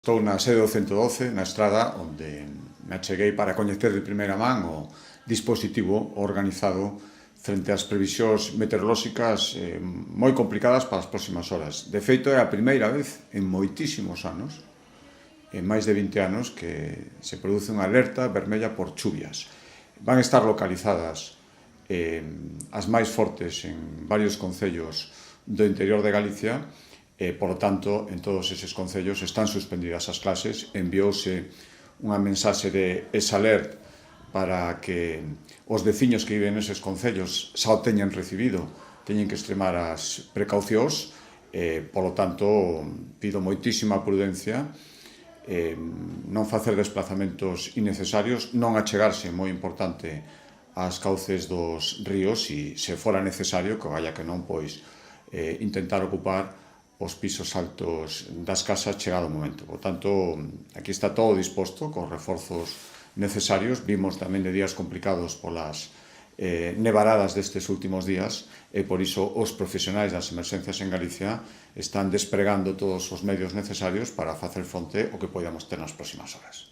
Estou na sede do 112, na estrada, onde me acheguei para coñecer de primeira man o dispositivo organizado frente ás previsións meteorolóxicas moi complicadas para as próximas horas. De feito, é a primeira vez en moitísimos anos, en máis de 20 anos, que se produce unha alerta vermella por chuvias. Van estar localizadas as máis fortes en varios concellos do interior de Galicia. Por lo tanto, en todos eses concellos están suspendidas as clases, enviouse unha mensaxe de exalert para que os veciños que viven neses concellos xa o teñen recibido, teñen que extremar as precaucións, por lo tanto, pido moitísima prudencia, non facer desplazamentos innecesarios, non achegarse, moi importante, ás cauces dos ríos e, se fora necesario, que vaya que non, pois, intentar ocupar os pisos altos das casas chegado o momento. Por tanto, aquí está todo disposto, cos reforzos necesarios. Vimos tamén de días complicados polas nevaradas destes últimos días e por iso os profesionais das emerxencias en Galicia están despregando todos os medios necesarios para facer fronte ao que podamos ter nas próximas horas.